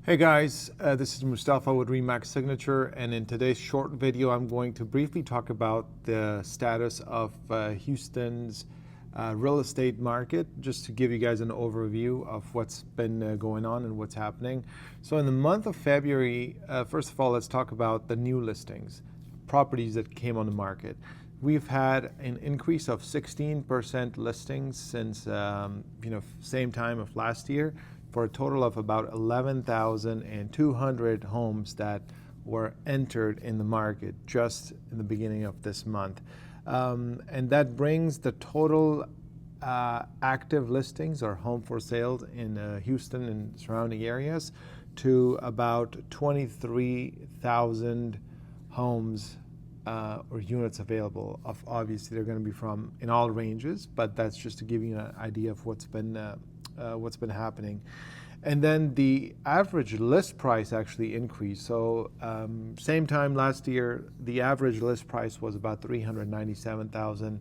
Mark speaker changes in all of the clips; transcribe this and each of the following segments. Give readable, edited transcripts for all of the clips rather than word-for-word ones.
Speaker 1: Hey guys, this is Mustafa with Remax Signature, and in today's short video, I'm going to briefly talk about the status of Houston's real estate market, just to give you guys an overview of what's been going on and what's happening. So, in the month of February, first of all, let's talk about the new listings, properties that came on the market. We've had an increase of 16% listings since same time of last year, for a total of about 11,200 homes that were entered in the market just in the beginning of this month. And that brings the total active listings or home for sale in Houston and surrounding areas to about 23,000 homes or units available. Obviously, they're going to be from in all ranges, but that's just to give you an idea of what's been happening. And then the average list price actually increased. So same time last year, the average list price was about $397,000,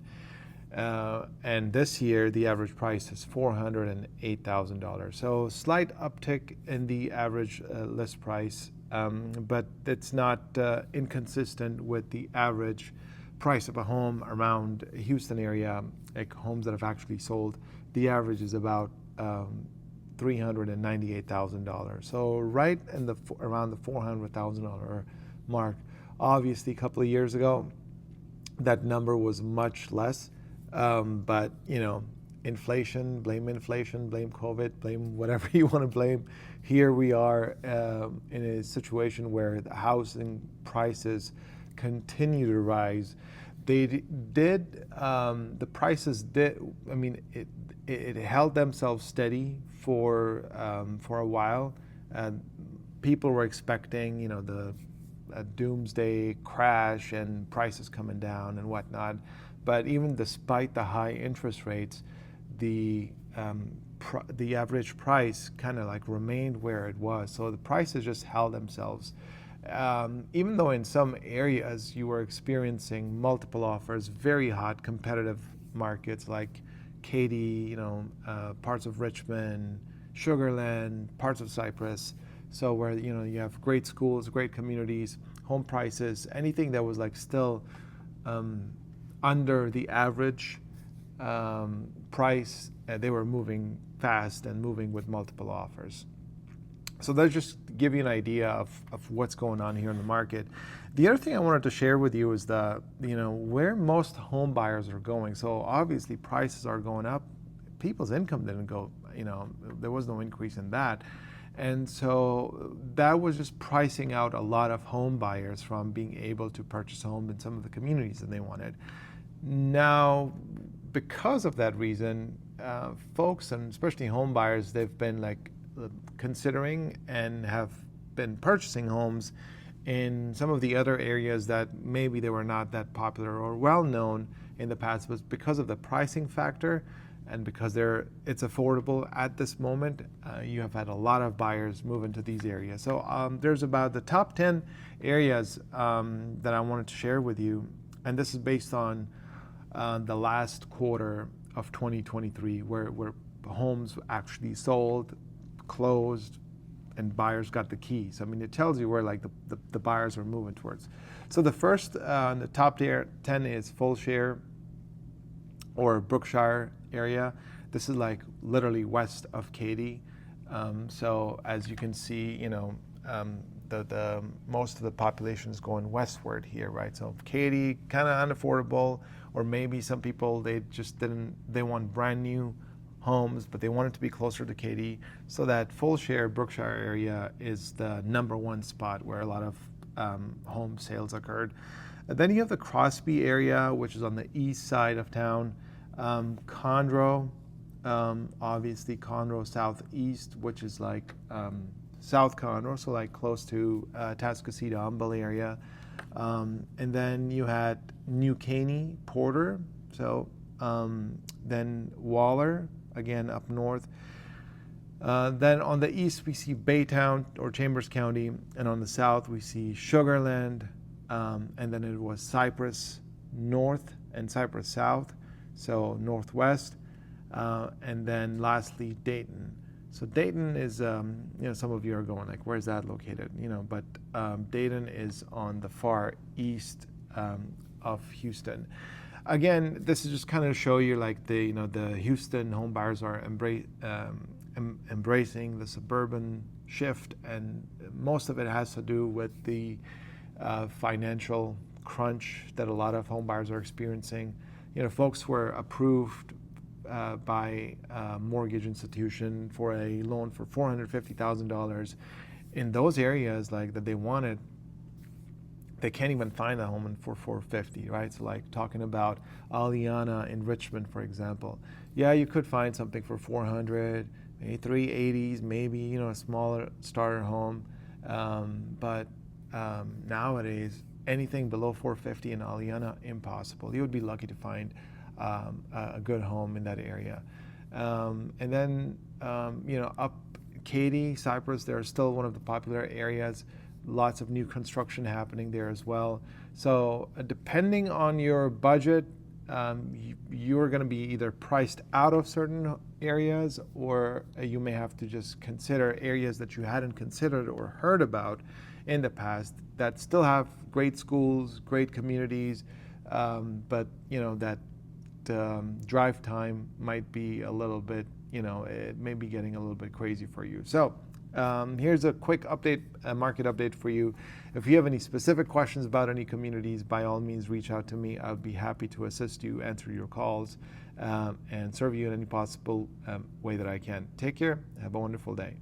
Speaker 1: and this year the average price is $408,000. So slight uptick in the average list price, but it's not inconsistent with the average price of a home around Houston area, like homes that have actually sold. The average is about $398,000. So right in around the $400,000 mark. Obviously, a couple of years ago, that number was much less. But inflation, blame COVID, blame whatever you want to blame. Here we are in a situation where the housing prices continue to rise. The prices did. I mean, it held themselves steady for a while. People were expecting, the doomsday crash and prices coming down and whatnot. But even despite the high interest rates, the average price kind of like remained where it was. So the prices just held themselves. Even though in some areas you were experiencing multiple offers, very hot competitive markets like Katy, parts of Richmond, Sugar Land, parts of Cypress. So where you have great schools, great communities, home prices, anything that was like still under the average price, they were moving fast and moving with multiple offers. So that just give you an idea of what's going on here in the market. The other thing I wanted to share with you is where most home buyers are going. So obviously prices are going up. People's income didn't go, there was no increase in that. And so that was just pricing out a lot of home buyers from being able to purchase homes in some of the communities that they wanted. Now, because of that reason, folks, and especially home buyers, they've been considering and have been purchasing homes in some of the other areas that maybe they were not that popular or well known in the past, but because of the pricing factor and because it's affordable at this moment, you have had a lot of buyers move into these areas. So there's about the top 10 areas that I wanted to share with you, and this is based on the last quarter of 2023, where homes actually sold, closed, and buyers got the keys. I mean, it tells you where the buyers are moving towards. So the first, the top 10 is Fulshire or Brookshire area. This is literally west of Katy. So as you can see, the most of the population is going westward here, right? So Katy, kind of unaffordable, or maybe some people, they want brand new homes, but they want it to be closer to Katy. So that Fulshire, Brookshire area is the number one spot where a lot of home sales occurred. And then you have the Crosby area, which is on the east side of town. Conroe, obviously Conroe Southeast, which is South Conroe, so close to Tascasita, Humble area. And then you had New Caney, Porter, so then Waller, again up north. Then on the east we see Baytown or Chambers County, and on the south we see Sugar Land, and then it was Cypress North and Cypress South, so northwest, and then lastly Dayton. So Dayton is, some of you are going like, where's that located? But Dayton is on the far east of Houston. Again, this is just kind of show you like the Houston home buyers are embracing the suburban shift, and most of it has to do with the financial crunch that a lot of home buyers are experiencing. Folks were approved by a mortgage institution for a loan for $450,000 in those areas like that they wanted. They can't even find a home for $450,000, right? So like talking about Aliana in Richmond, for example. Yeah, you could find something for $400,000, maybe $380,000, maybe a smaller starter home. But nowadays, anything below $450,000 in Aliana, impossible. You would be lucky to find a good home in that area. And then, up Katy, Cypress, they're still one of the popular areas. Lots of new construction happening there as well. So depending on your budget, you're going to be either priced out of certain areas, or you may have to just consider areas that you hadn't considered or heard about in the past that still have great schools, great communities, but that drive time might be a little bit, it may be getting a little bit crazy for you. So here's a quick update, a market update for you. If you have any specific questions about any communities, by all means, reach out to me. I'll be happy to assist you, answer your calls, and serve you in any possible way that I can. Take care. Have a wonderful day.